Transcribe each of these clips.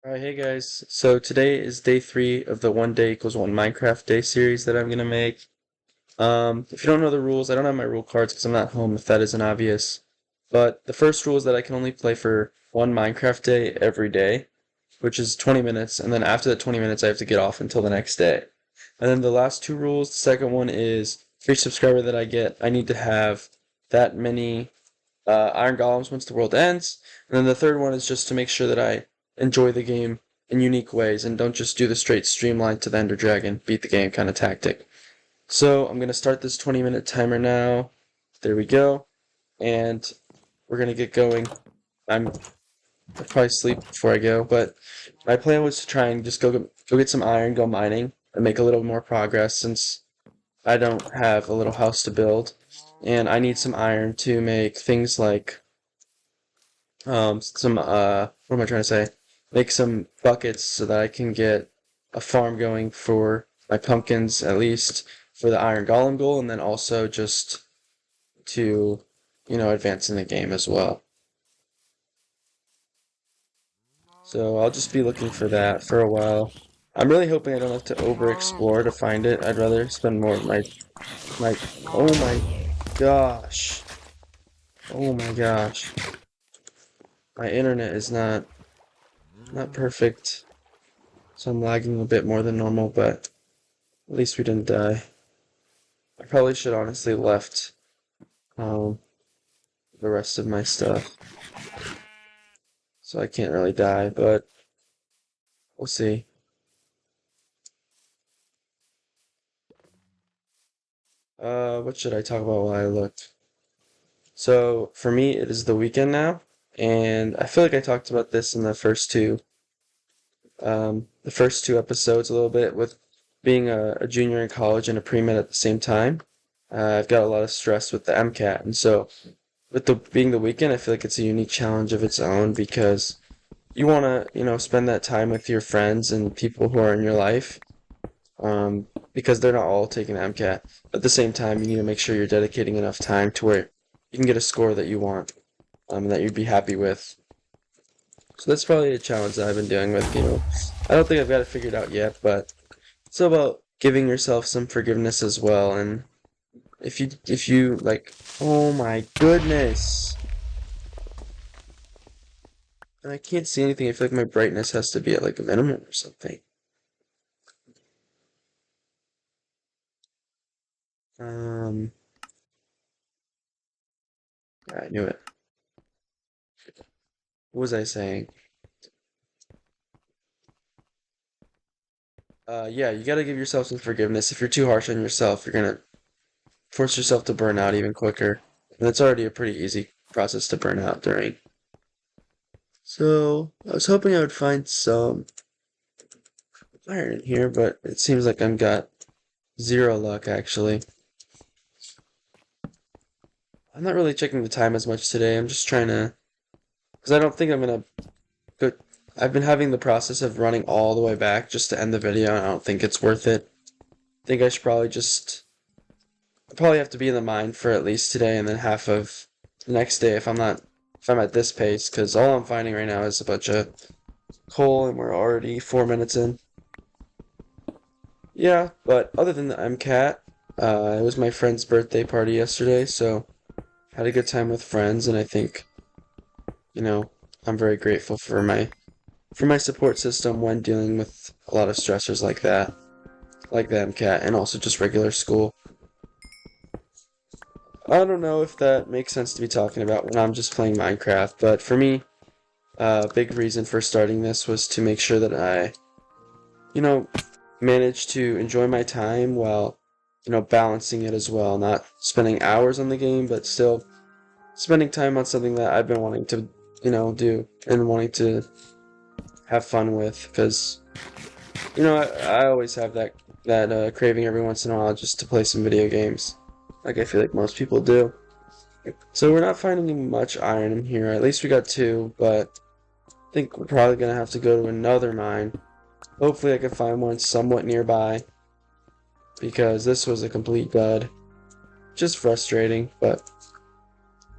Alright, hey guys. So today is day 3 of the 1 day equals 1 Minecraft day series that I'm gonna make. If you don't know the rules, I don't have my rule cards because I'm not home if that isn't obvious. But the first rule is that I can only play for 1 Minecraft day every day, which is 20 minutes, and then after that 20 minutes I have to get off until the next day. And then the last two rules, the second one is for each subscriber that I get, I need to have that many Iron Golems once the world ends. And then the third one is just to make sure that I enjoy the game in unique ways and don't just do the straight streamline to the Ender Dragon, beat the game kind of tactic. So I'm going to start this 20-minute timer now. There we go. And we're going to get going. I'll probably sleep before I go, but my plan was to try and just go get some iron, go mining, and make a little more progress since I don't have a little house to build. And I need some iron to make things like what am I trying to say? Make some buckets so that I can get a farm going for my pumpkins, at least for the Iron Golem goal, and then also just to, advance in the game as well. So I'll just be looking for that for a while. I'm really hoping I don't have to over-explore to find it. I'd rather spend more of my, oh my gosh. Oh my gosh. My internet is not perfect. So I'm lagging a bit more than normal, but at least we didn't die. I probably should honestly left um, the rest of my stuff, so I can't really die, but we'll see. What should I talk about while I look? So for me, it is the weekend now, and I feel like I talked about this in the first two episodes a little bit with being a junior in college and a pre-med at the same time. I've got a lot of stress with the MCAT, and so with the being the weekend, I feel like it's a unique challenge of its own because you want to, spend that time with your friends and people who are in your life, because they're not all taking the MCAT. At the same time, you need to make sure you're dedicating enough time to where you can get a score that you want, and that you'd be happy with. So that's probably a challenge that I've been dealing with. I don't think I've got it figured out yet, but it's about giving yourself some forgiveness as well. And if you like, oh my goodness. And I can't see anything. I feel like my brightness has to be at like a minimum or something. Um, yeah, I knew it. What was I saying? Yeah, you gotta give yourself some forgiveness. If you're too harsh on yourself, you're gonna force yourself to burn out even quicker. And it's already a pretty easy process to burn out during. So, I was hoping I would find some iron in here, but it seems like I've got zero luck actually. I'm not really checking the time as much today. I'm just trying to, because I don't think I'm gonna go. I've been having the process of running all the way back just to end the video, and I don't think it's worth it. I think I should probably just, I probably have to be in the mine for at least today and then half of the next day if I'm at this pace, because all I'm finding right now is a bunch of coal, and we're already 4 minutes in. Yeah, but other than the MCAT, it was my friend's birthday party yesterday, so had a good time with friends, and I think, you know, I'm very grateful for my support system when dealing with a lot of stressors like that, like the MCAT, and also just regular school. I don't know if that makes sense to be talking about when I'm just playing Minecraft, but for me, a big reason for starting this was to make sure that I, you know, manage to enjoy my time while, balancing it as well, not spending hours on the game, but still spending time on something that I've been wanting to, do and wanting to have fun with, because, I always have that craving every once in a while just to play some video games, like I feel like most people do. So we're not finding much iron in here. At least we got two, but I think we're probably gonna have to go to another mine. Hopefully I can find one somewhat nearby, because this was a complete dud. Just frustrating, but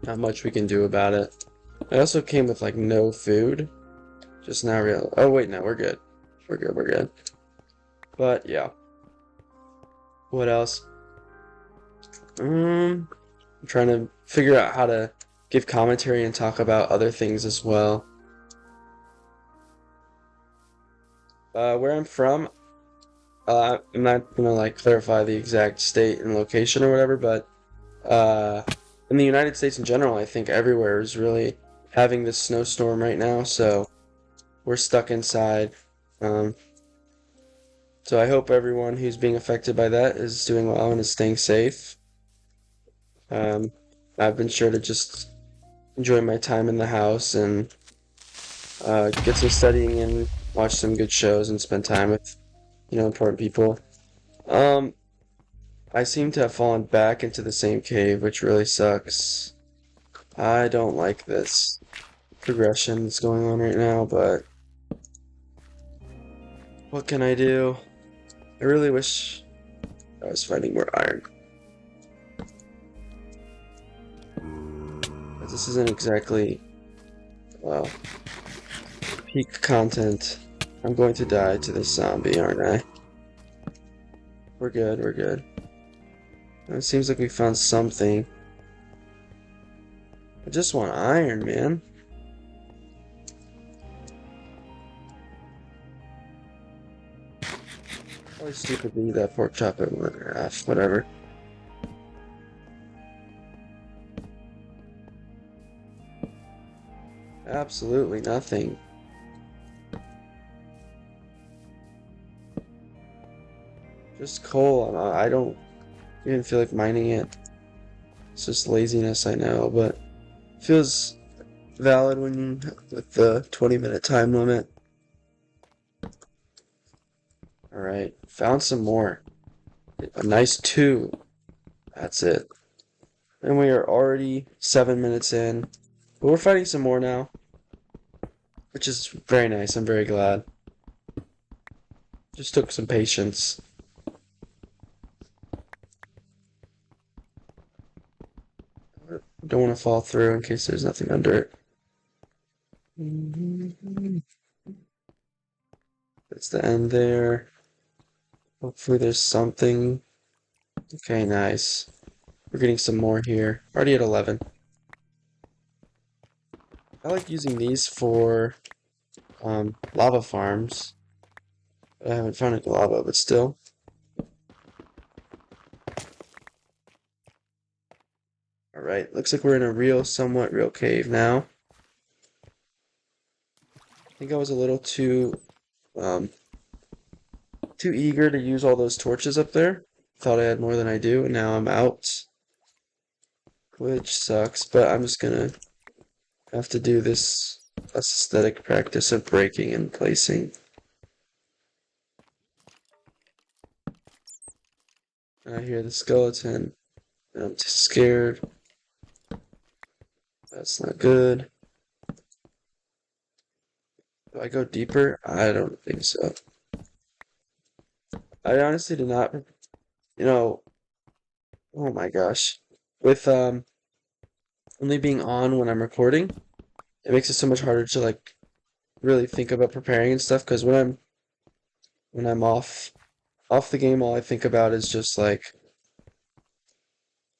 not much we can do about it. I also came with like no food, Just now real. Oh wait, no, we're good. We're good. We're good. But yeah. What else? I'm trying to figure out how to give commentary and talk about other things as well. Where I'm from, I'm not gonna like clarify the exact state and location or whatever, but uh, in the United States in general, I think everywhere is really having this snowstorm right now, so we're stuck inside. Um, so I hope everyone who's being affected by that is doing well and is staying safe. Um, I've been sure to just enjoy my time in the house and get some studying and watch some good shows and spend time with, important people. Um, I seem to have fallen back into the same cave, which really sucks. I don't like this progression that's going on right now, but what can I do? I really wish I was finding more iron. But this isn't exactly, well, peak content. I'm going to die to this zombie, aren't I? We're good, we're good. It seems like we found something. I just want iron, man. Probably stupid to eat that pork chop at 1.5, whatever. Absolutely nothing. Just coal. I don't even feel like mining it. It's just laziness, I know, but it feels valid when with the 20-minute time limit. Alright, found some more. A nice 2. That's it. And we are already 7 minutes in. But we're fighting some more now. Which is very nice. I'm very glad. Just took some patience. Don't want to fall through in case there's nothing under it. That's the end there. Hopefully there's something. Okay, nice. We're getting some more here. Already at 11. I like using these for lava farms. I haven't found any lava, but still. Alright, looks like we're in a somewhat real cave now. I think I was a little too eager to use all those torches up there. Thought I had more than I do, and now I'm out. Which sucks, but I'm just gonna have to do this aesthetic practice of breaking and placing. I hear the skeleton, and I'm too scared. That's not good. Do I go deeper? I don't think so. I honestly did not, oh my gosh. With only being on when I'm recording, it makes it so much harder to like really think about preparing and stuff because when I'm off the game, all I think about is just like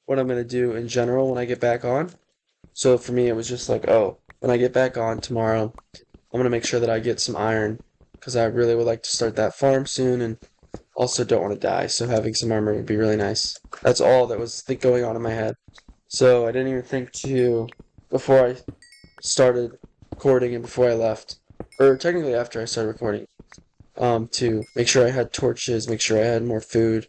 what I'm gonna do in general when I get back on. So for me, it was just like, oh, when I get back on tomorrow, I'm gonna make sure that I get some iron because I really would like to start that farm soon and also don't want to die. So having some armor would be really nice. That's all that was going on in my head. So I didn't even think to before I started recording and before I left, or technically after I started recording, to make sure I had torches, make sure I had more food,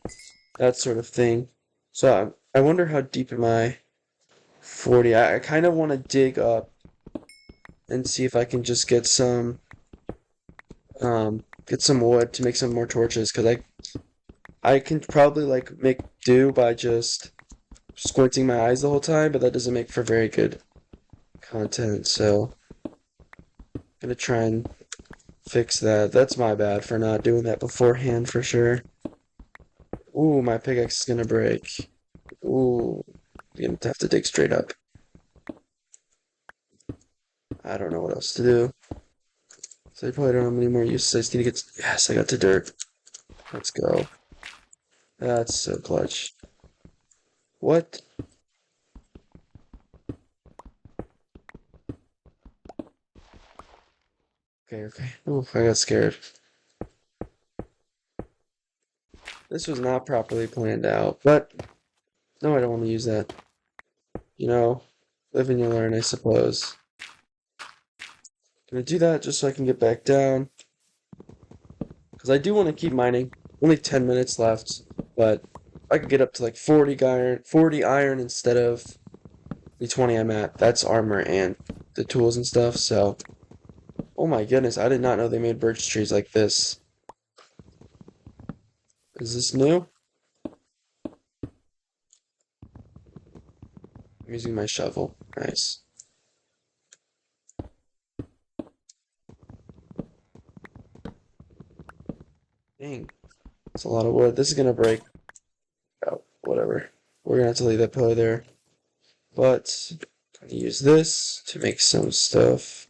that sort of thing. So I wonder how deep am I? 40. I kind of want to dig up and see if I can just get some wood to make some more torches because I can probably like make do by just squinting my eyes the whole time, but that doesn't make for very good content. So I'm gonna try and fix that. That's my bad for not doing that beforehand for sure. Ooh, my pickaxe is gonna break. Ooh, I'm gonna have to dig straight up. I don't know what else to do. So I probably don't have any more uses. I just need to get. Yes, I got to dirt. Let's go. That's so clutch. What? Okay. Oh, I got scared. This was not properly planned out, but no, I don't want to use that. You know, live and you learn, I suppose. Gonna do that just so I can get back down. Because I do want to keep mining. Only 10 minutes left, but I could get up to like 40 iron instead of the 20 I'm at. That's armor and the tools and stuff, so. Oh my goodness, I did not know they made birch trees like this. Is this new? I'm using my shovel. Nice. Dang. That's a lot of wood. This is gonna break. Oh, whatever. We're gonna have to leave that pillar there. But I'm gonna use this to make some stuff.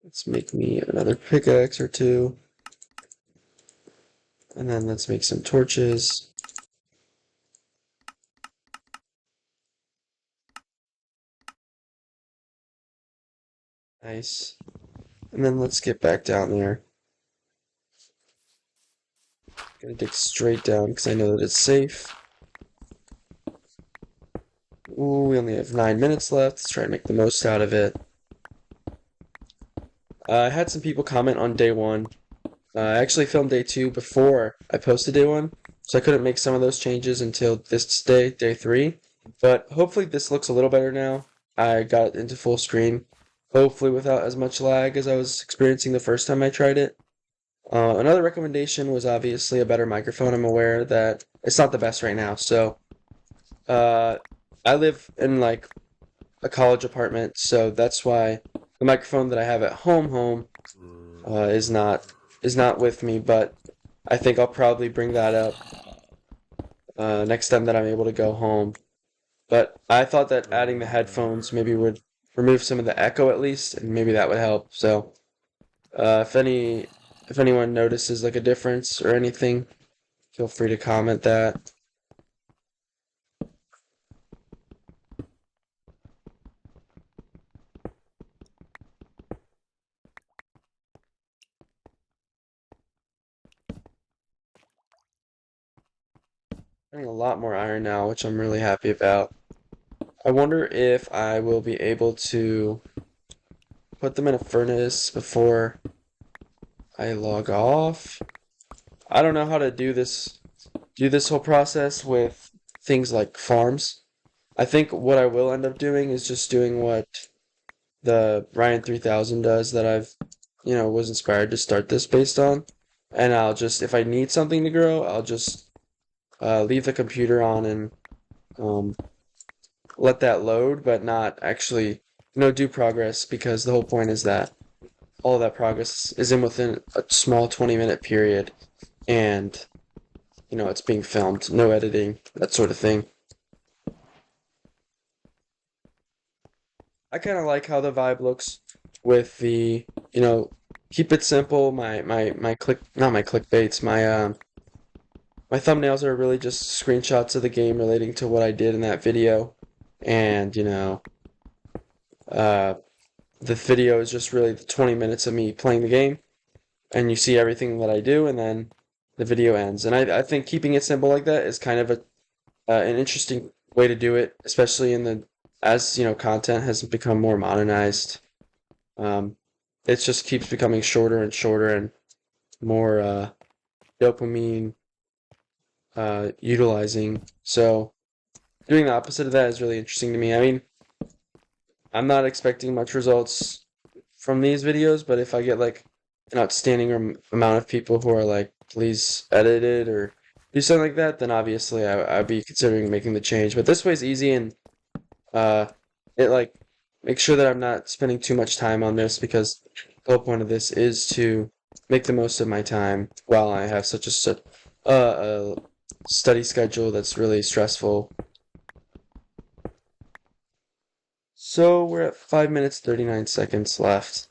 Let's make me another pickaxe or two. And then let's make some torches. Nice. And then let's get back down there. Gonna dig straight down because I know that it's safe. Ooh, we only have 9 minutes left. Let's try to make the most out of it. I had some people comment on day one. I actually filmed day two before I posted day one, so I couldn't make some of those changes until this day three. But hopefully this looks a little better now. I got it into full screen, hopefully without as much lag as I was experiencing the first time I tried it. Another recommendation was obviously a better microphone. I'm aware that it's not the best right now, so uh, I live in like a college apartment, so that's why the microphone that I have at home is not with me. But I think I'll probably bring that up next time that I'm able to go home. But I thought that adding the headphones maybe would remove some of the echo at least, and maybe that would help. So if anyone notices like a difference or anything, feel free to comment that. I'm getting a lot more iron now, which I'm really happy about. I wonder if I will be able to put them in a furnace before I log off. I don't know how to do this whole process with things like farms. I think what I will end up doing is just doing what the Ryan 3000 does that was inspired to start this based on. And I'll just, if I need something to grow, I'll just leave the computer on and um, let that load, but not actually, do progress because the whole point is that all of that progress is in within a small 20-minute period, and it's being filmed, no editing, that sort of thing. I kind of like how the vibe looks with the, keep it simple. My click, not my clickbaits, my thumbnails are really just screenshots of the game relating to what I did in that video, and uh, the video is just really the 20 minutes of me playing the game, and you see everything that I do, and then the video ends. And I think keeping it simple like that is kind of an interesting way to do it, especially as content has become more modernized. Um, it just keeps becoming shorter and shorter and more dopamine utilizing. So doing the opposite of that is really interesting to me. I mean, I'm not expecting much results from these videos, but if I get like an outstanding amount of people who are like, please edit it or do something like that, then obviously I'd be considering making the change. But this way's easy, and uh, it like makes sure that I'm not spending too much time on this, because the whole point of this is to make the most of my time while I have such a study schedule that's really stressful. So we're at 5 minutes 39 seconds left.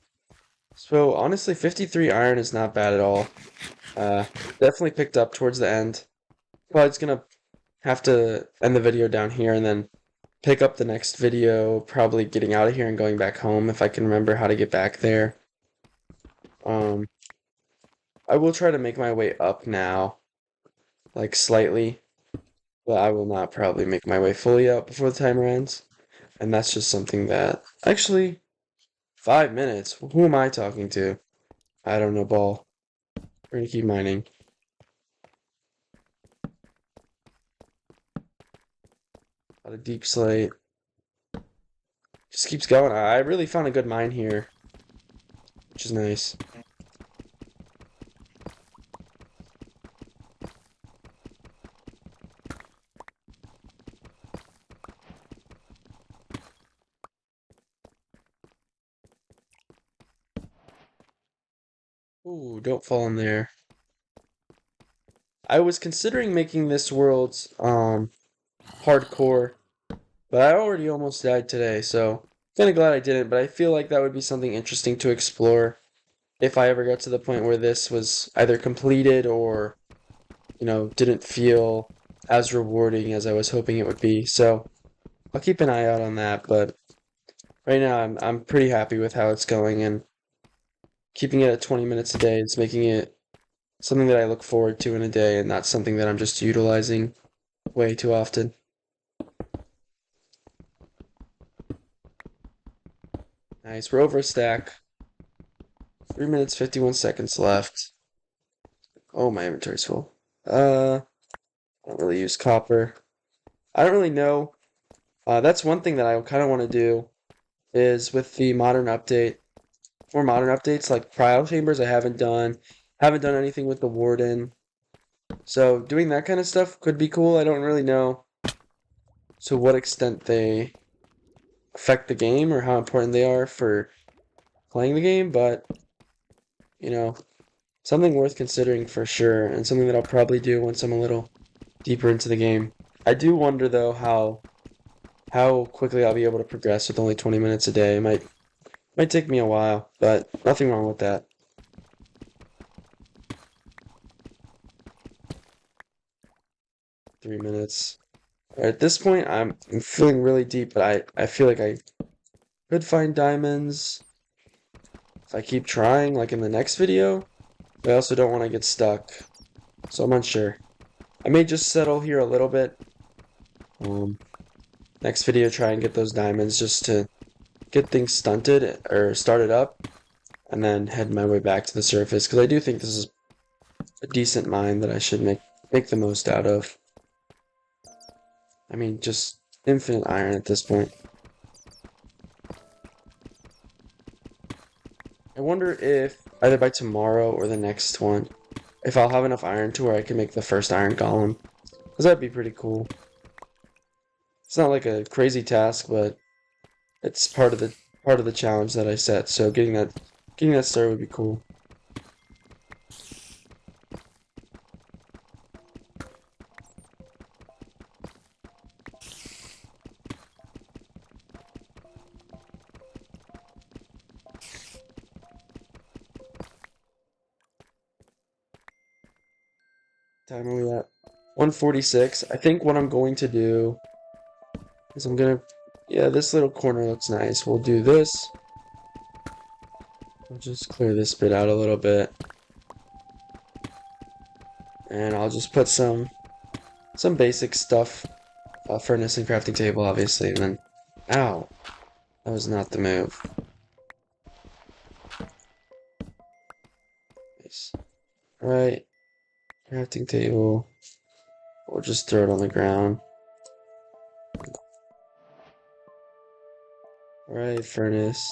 So honestly, 53 iron is not bad at all. Definitely picked up towards the end. Probably just gonna have to end the video down here and then pick up the next video, probably getting out of here and going back home if I can remember how to get back there. Um, I will try to make my way up now, like slightly, but I will not probably make my way fully up before the timer ends. And that's just something that actually 5 minutes. Who am I talking to? I don't know, ball. We're gonna keep mining. Got a deep slate. Just keeps going. I really found a good mine here, which is nice. Ooh, don't fall in there. I was considering making this world hardcore, but I already almost died today, so kind of glad I didn't, but I feel like that would be something interesting to explore if I ever got to the point where this was either completed or, didn't feel as rewarding as I was hoping it would be. So I'll keep an eye out on that, but right now I'm pretty happy with how it's going, and keeping it at 20 minutes a day is making it something that I look forward to in a day and not something that I'm just utilizing way too often. Nice, we're over a stack. 3 minutes 51 seconds left. Oh, my inventory's full. I don't really use copper. I don't really know. That's one thing that I kind of want to do is with the modern update. For modern updates like cryo chambers, I haven't done. Haven't done anything with the warden. So doing that kind of stuff could be cool. I don't really know to what extent they affect the game or how important they are for playing the game, but something worth considering for sure, and something that I'll probably do once I'm a little deeper into the game. I do wonder though how quickly I'll be able to progress with only 20 minutes a day. It might take me a while, but nothing wrong with that. 3 minutes. At this point, I'm feeling really deep, but I feel like I could find diamonds if I keep trying, like in the next video. But I also don't want to get stuck, so I'm unsure. I may just settle here a little bit. Next video, try and get those diamonds just to get things stunted or started up, and then head my way back to the surface, because I do think this is a decent mine that I should make the most out of. I mean, just infinite iron at this point. I wonder if either by tomorrow or the next one, if I'll have enough iron to where I can make the first iron golem, because that'd be pretty cool. It's not like a crazy task, but it's part of the challenge that I set. So getting that started would be cool. Time are we at? 146. I think what I'm going to do is yeah, this little corner looks nice. We'll do this. I'll just clear this bit out a little bit. And I'll just put some basic stuff. Furnace and crafting table, obviously, and then... Ow! That was not the move. Nice. Alright. Crafting table. We'll just throw it on the ground. Alright, furnace.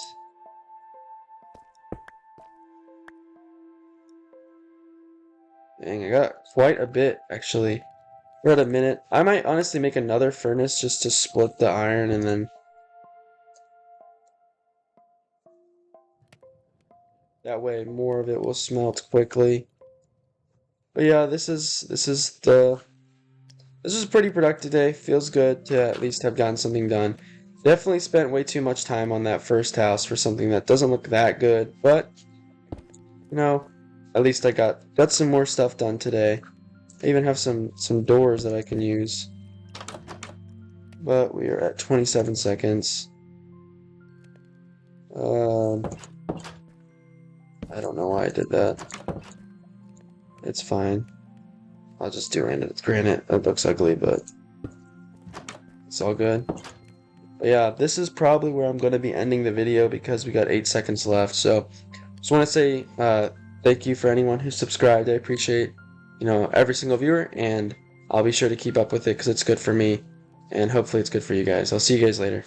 Dang, I got quite a bit, actually. We're at a minute. I might honestly make another furnace just to split the iron, and then... That way more of it will smelt quickly. But yeah, this is a pretty productive day. Feels good to at least have gotten something done. Definitely spent way too much time on that first house for something that doesn't look that good, but you know, at least I got some more stuff done today. I even have some doors that I can use. But we are at 27 seconds. I don't know why I did that. It's fine. I'll just do granite. That looks ugly, but it's all good. But yeah, this is probably where I'm going to be ending the video because we got 8 seconds left. So just want to say thank you for anyone who subscribed. I appreciate, every single viewer, and I'll be sure to keep up with it because it's good for me, and hopefully it's good for you guys. I'll see you guys later.